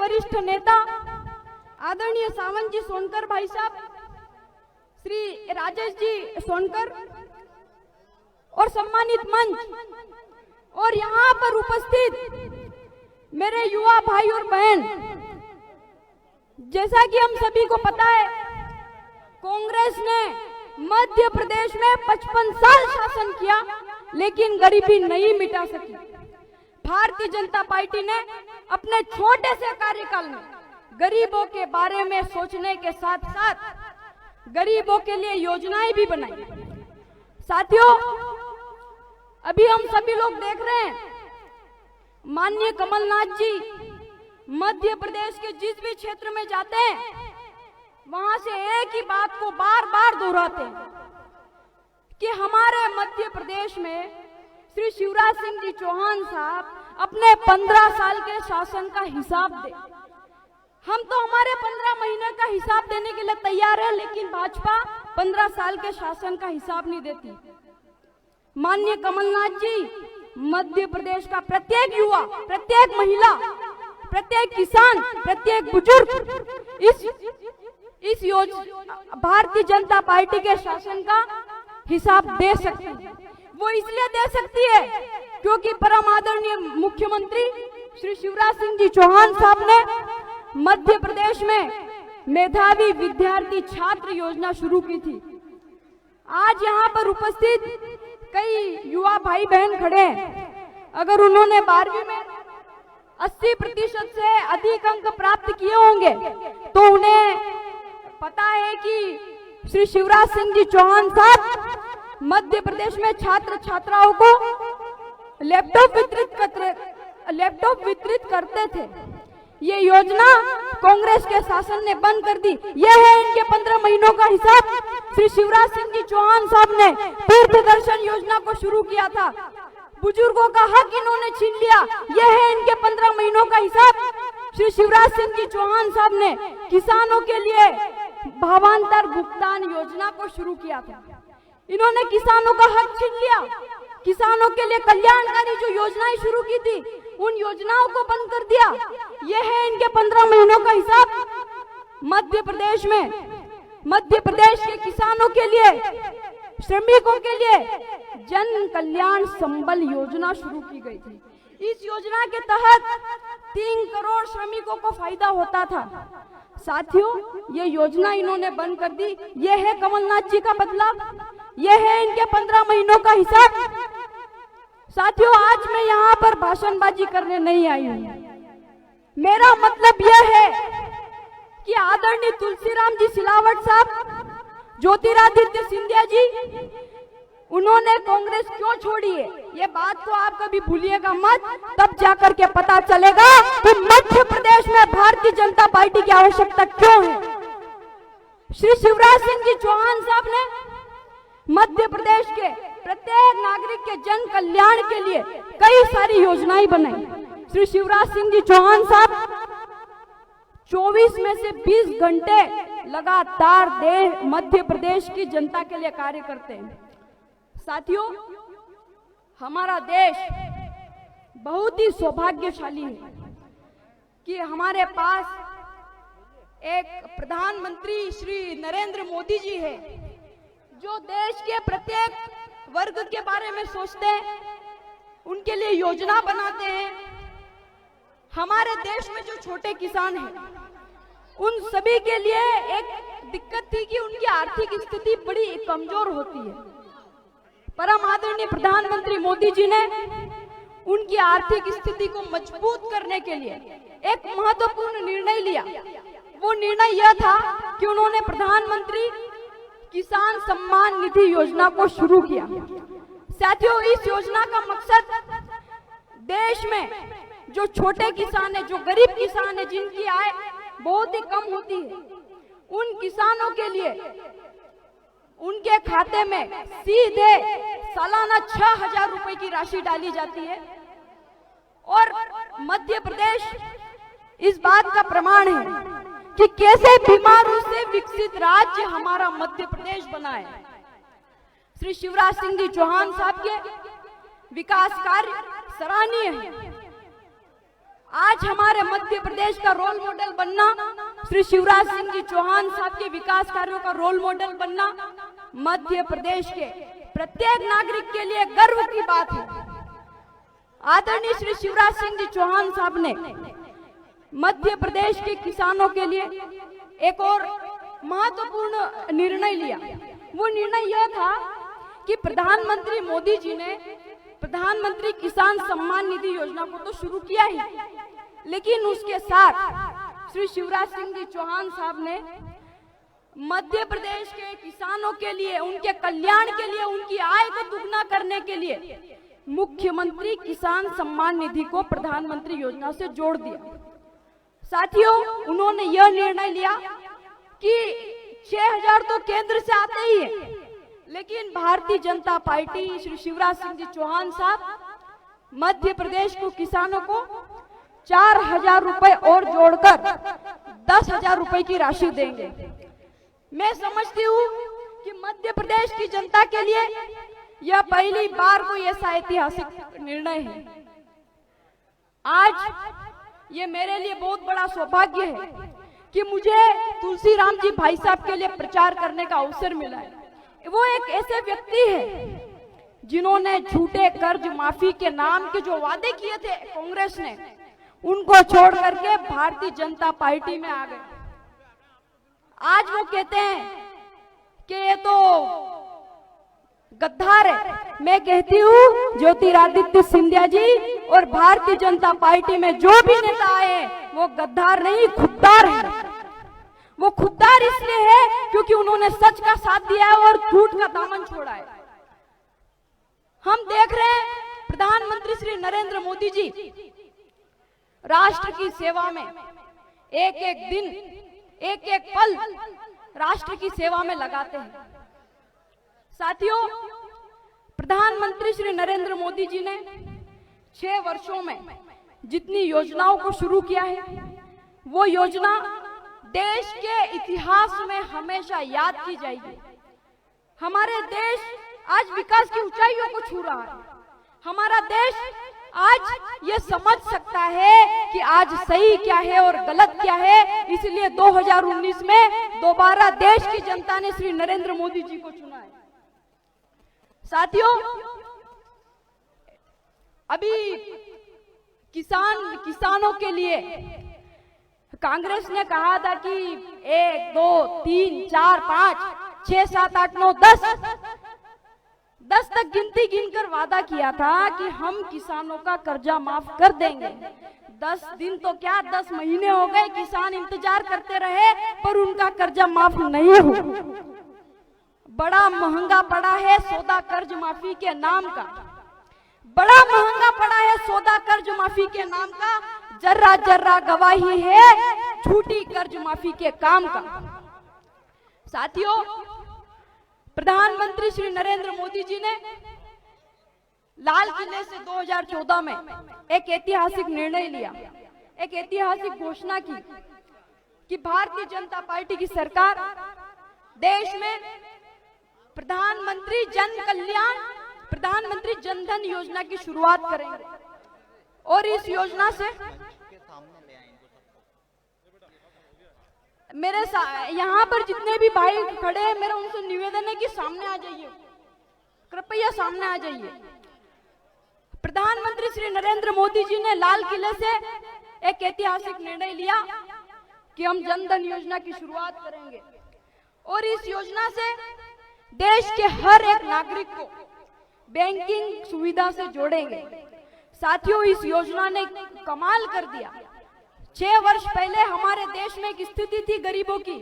वरिष्ठ नेता आदरणीय सावंत जी सोनकर भाई साहब, श्री राजेश जी सोनकर और सम्मानित मंच और यहाँ पर उपस्थित मेरे युवा भाई और बहन, जैसा कि हम सभी को पता है, कांग्रेस ने मध्य प्रदेश में 55 साल शासन किया लेकिन गरीबी नहीं मिटा सकी। भारतीय जनता पार्टी ने अपने छोटे से कार्यकाल में गरीबों के बारे में सोचने के साथ साथ गरीबों के लिए योजनाएं भी बनाई। साथियों, अभी हम सभी लोग देख रहे हैं, माननीय कमलनाथ जी मध्य प्रदेश के जिस भी क्षेत्र में जाते हैं वहां से एक ही बात को बार बार दोहराते हैं कि हमारे मध्य प्रदेश में श्री शिवराज सिंह जी चौहान साहब अपने 15 साल के शासन का हिसाब दे। हम तो हमारे 15 महीने का हिसाब देने के लिए तैयार है, लेकिन भाजपा 15 साल के शासन का हिसाब नहीं देती। माननीय कमलनाथ जी मध्य प्रदेश का प्रत्येक युवा, प्रत्येक महिला, प्रत्येक किसान, प्रत्येक बुजुर्ग इस भारतीय जनता पार्टी के शासन का हिसाब दे सकते हैं। वो इसलिए दे सकती है क्योंकि परम आदरणीय मुख्यमंत्री श्री शिवराज सिंह जी चौहान साहब ने मध्य प्रदेश में मेधावी विद्यार्थी छात्र योजना शुरू की थी। आज यहाँ पर उपस्थित कई युवा भाई बहन खड़े हैं, अगर उन्होंने 12वीं में 80% से अधिक अंक प्राप्त किए होंगे तो उन्हें पता है कि श्री शिवराज सिंह जी चौहान साहब मध्य प्रदेश में छात्र छात्राओं को लैपटॉप वितरित करते थे। ये योजना कांग्रेस के शासन ने बंद कर दी। यह है इनके 15 महीनों का हिसाब। श्री शिवराज सिंह जी चौहान साहब ने तीर्थ दर्शन योजना को शुरू किया था, बुजुर्गों का हक इन्होंने छीन लिया। यह है इनके 15 महीनों का हिसाब। श्री शिवराज सिंह जी चौहान साहब ने किसानों के लिए भावांतर भुगतान योजना को शुरू किया था, इन्होंने किसानों का हक छीन लिया। किसानों के लिए कल्याणकारी जो योजनाएं शुरू की थी उन योजनाओं को बंद कर दिया। यह है इनके 15 महीनों का हिसाब। मध्य प्रदेश में मध्य प्रदेश के किसानों के लिए, श्रमिकों के लिए जन कल्याण संबल योजना शुरू की गई थी। इस योजना के तहत 3 करोड़ श्रमिकों को फायदा होता था। साथियों, ये योजना इन्होंने बंद कर दी। यह है कमलनाथ जी का बदलाव, यह है इनके 15 महीनों का हिसाब। साथियों, आज मैं यहाँ पर भाषणबाजी करने नहीं आई हूँ। मेरा मतलब यह है कि आदरणीय तुलसीराम जी सिलावट साहब, ज्योतिरादित्य सिंधिया जी, उन्होंने कांग्रेस क्यों छोड़ी है, ये बात तो आप कभी भूलिएगा मत। तब जाकर के पता चलेगा कि मध्य प्रदेश में भारतीय जनता पार्टी की आवश्यकता क्यों है। श्री शिवराज सिंह जी चौहान साहब ने मध्य प्रदेश के प्रत्येक नागरिक के जन कल्याण के लिए कई सारी योजनाएं बनाई। श्री शिवराज सिंह जी चौहान साहब 24 में से 20 घंटे लगातार मध्य प्रदेश की जनता के लिए कार्य करते हैं। साथियों, हमारा देश बहुत ही सौभाग्यशाली है कि हमारे पास एक प्रधानमंत्री श्री नरेंद्र मोदी जी है, जो देश के प्रत्येक वर्ग के बारे में सोचते हैं, उनके लिए योजना बनाते हैं। हमारे देश में जो छोटे किसान हैं, उन सभी के लिए एक दिक्कत थी कि उनकी आर्थिक स्थिति बड़ी कमजोर होती है। परम आदरणीय प्रधानमंत्री मोदी जी ने उनकी आर्थिक स्थिति को मजबूत करने के लिए एक महत्वपूर्ण निर्णय लिया। वो निर्णय यह था कि उन्होंने प्रधानमंत्री किसान सम्मान निधि योजना को शुरू किया। साथियों, इस योजना का मकसद देश में जो छोटे किसान है, जो गरीब किसान है, जिनकी आय बहुत ही कम होती है, उन किसानों के लिए उनके खाते में सीधे सालाना 6,000 रुपए की राशि डाली जाती है। और मध्य प्रदेश इस बात का प्रमाण है कि कैसे बीमारों से विकसित राज्य हमारा मध्य प्रदेश बना है। श्री शिवराज सिंह जी चौहान साहब के विकास कार्य सराहनीय है। आज हमारे मध्य प्रदेश का रोल मॉडल बनना, श्री शिवराज सिंह जी चौहान साहब के विकास कार्यों का रोल मॉडल बनना मध्य प्रदेश के प्रत्येक नागरिक के लिए गर्व की बात है। आदरणीय श्री शिवराज सिंह जी चौहान साहब ने मध्य प्रदेश के किसानों के लिए एक और महत्वपूर्ण निर्णय लिया। वो निर्णय यह था कि प्रधानमंत्री मोदी जी ने प्रधानमंत्री किसान सम्मान निधि योजना को तो शुरू किया ही, लेकिन उसके साथ श्री शिवराज सिंह जी चौहान साहब ने मध्य प्रदेश के किसानों के लिए, उनके कल्याण के लिए, उनकी आय को दुगना करने के लिए मुख्यमंत्री किसान सम्मान निधि को प्रधानमंत्री योजना से जोड़ दिया। साथियों, उन्होंने यह निर्णय लिया कि 6,000 तो केंद्र से आते ही है, लेकिन भारतीय जनता पार्टी श्री शिवराज सिंह जी चौहान साहब मध्य प्रदेश को किसानों को 4,000 रुपए और जोड़कर 10,000 रुपए की राशि देंगे। मैं समझती हूँ कि मध्य प्रदेश की जनता के लिए यह पहली बार कोई ऐसा ऐतिहासिक निर्णय है। आज ये मेरे लिए बहुत बड़ा सौभाग्य है कि मुझे तुलसीराम जी भाई साहब के लिए प्रचार करने का अवसर मिला है। वो एक ऐसे व्यक्ति है जिन्होंने झूठे कर्ज माफी के नाम के जो वादे किए थे कांग्रेस ने, उनको छोड़ करके भारतीय जनता पार्टी में आ गए। आज वो कहते हैं कि ये तो गद्दार है। मैं कहती हूँ ज्योतिरादित्य सिंधिया जी और भारतीय जनता पार्टी में जो भी नेता आए वो गद्दार नहीं, खुददार है। वो खुददार इसलिए है क्योंकि उन्होंने सच का साथ दिया है और झूठ का दामन छोड़ा है। हम देख रहे हैं प्रधानमंत्री श्री नरेंद्र मोदी जी राष्ट्र की सेवा में एक एक दिन, एक एक पल राष्ट्र की सेवा में लगाते हैं। साथियों, प्रधानमंत्री श्री नरेंद्र मोदी जी ने 6 वर्षों में जितनी योजनाओं को शुरू किया है, वो योजना देश के इतिहास में हमेशा याद की जाएगी। हमारे देश आज विकास की ऊंचाइयों को छू रहा है। हमारा देश आज ये समझ सकता है कि आज सही क्या है और गलत क्या है। इसलिए 2019 में दोबारा देश की जनता ने श्री नरेंद्र मोदी जी को चुना है। साथियों, अभी किसानों के लिए कांग्रेस ने कहा था कि 1, 2, 3, 4, 5, 6, 7, 8, 9, 10 तक गिनती गिनकर वादा किया था कि हम किसानों का कर्जा माफ कर देंगे। 10 दिन तो क्या 10 महीने हो गए, किसान इंतजार करते रहे पर उनका कर्जा माफ नहीं हुआ। बड़ा महंगा पड़ा है सौदा कर्ज माफी के नाम का, बड़ा महंगा पड़ा है सौदा कर्ज माफी के नाम का। जर्रा जर्रा गवाही है झूठी कर्ज माफी के काम का। साथियों, प्रधानमंत्री श्री नरेंद्र मोदी जी ने लाल किले से 2014 में एक ऐतिहासिक निर्णय लिया, एक ऐतिहासिक घोषणा की कि भारतीय जनता पार्टी की सरकार देश में प्रधानमंत्री जन कल्याण, प्रधानमंत्री जन धन योजना की शुरुआत करेंगे। और इस योजना से मेरे यहाँ पर जितने भी भाई खड़े हैं, मेरा उनसे निवेदन है कि सामने आ जाइए, कृपया सामने आ जाइए। प्रधानमंत्री श्री नरेंद्र मोदी जी ने लाल किले से एक ऐतिहासिक निर्णय लिया कि हम जन धन योजना की शुरुआत करेंगे और इस योजना से देश के हर एक नागरिक को बैंकिंग सुविधा से जोड़ेंगे। साथियों, इस योजना ने कमाल कर दिया। 6 वर्ष पहले हमारे देश में एक स्थिति थी गरीबों की,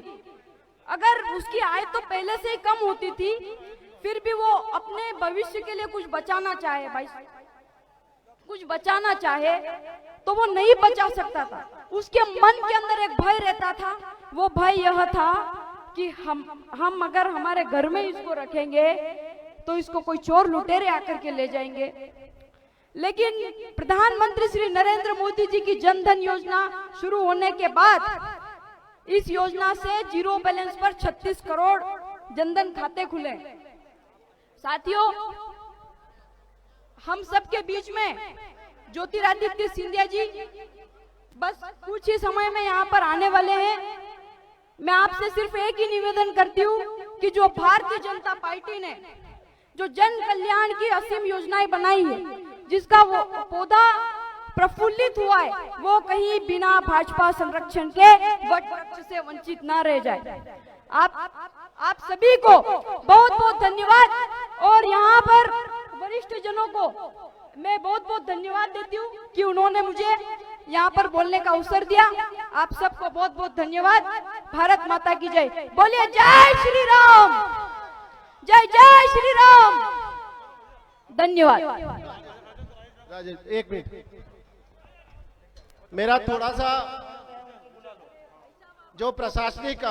अगर उसकी आय तो पहले से ही कम होती थी, फिर भी वो अपने भविष्य के लिए कुछ बचाना चाहे, भाई कुछ बचाना चाहे तो वो नहीं बचा सकता था। उसके मन के अंदर एक भय रहता था। वो भय यह था कि हम अगर हमारे घर में इसको रखेंगे तो इसको कोई चोर लुटेरे आकर के ले जाएंगे। लेकिन प्रधानमंत्री श्री नरेंद्र मोदी जी की जन धन योजना शुरू होने के बाद इस योजना से जीरो बैलेंस पर 36 करोड़ जनधन खाते खुले। साथियों, हम सबके बीच में ज्योतिरादित्य सिंधिया जी बस कुछ ही समय में यहाँ पर आने वाले हैं। मैं आपसे सिर्फ एक ही निवेदन करती हूँ कि जो भारतीय जनता पार्टी ने जो जन कल्याण की असीम योजनाएं बनाई है, जिसका वो पौधा प्रफुल्लित हुआ है, वो कहीं बिना भाजपा संरक्षण के वट वृक्ष से वंचित ना रह जाए। आप सभी को बहुत बहुत धन्यवाद। और यहाँ पर वरिष्ठ जनों को मैं बहुत बहुत धन्यवाद देती हूँ कि उन्होंने मुझे यहाँ पर बोलने का अवसर दिया। आप सबको बहुत बहुत धन्यवाद। भारत माता की जय। बोलिए जय श्री राम, जय जय श्री राम। धन्यवाद। एक मिनट, मेरा थोड़ा सा जो प्रशासनिक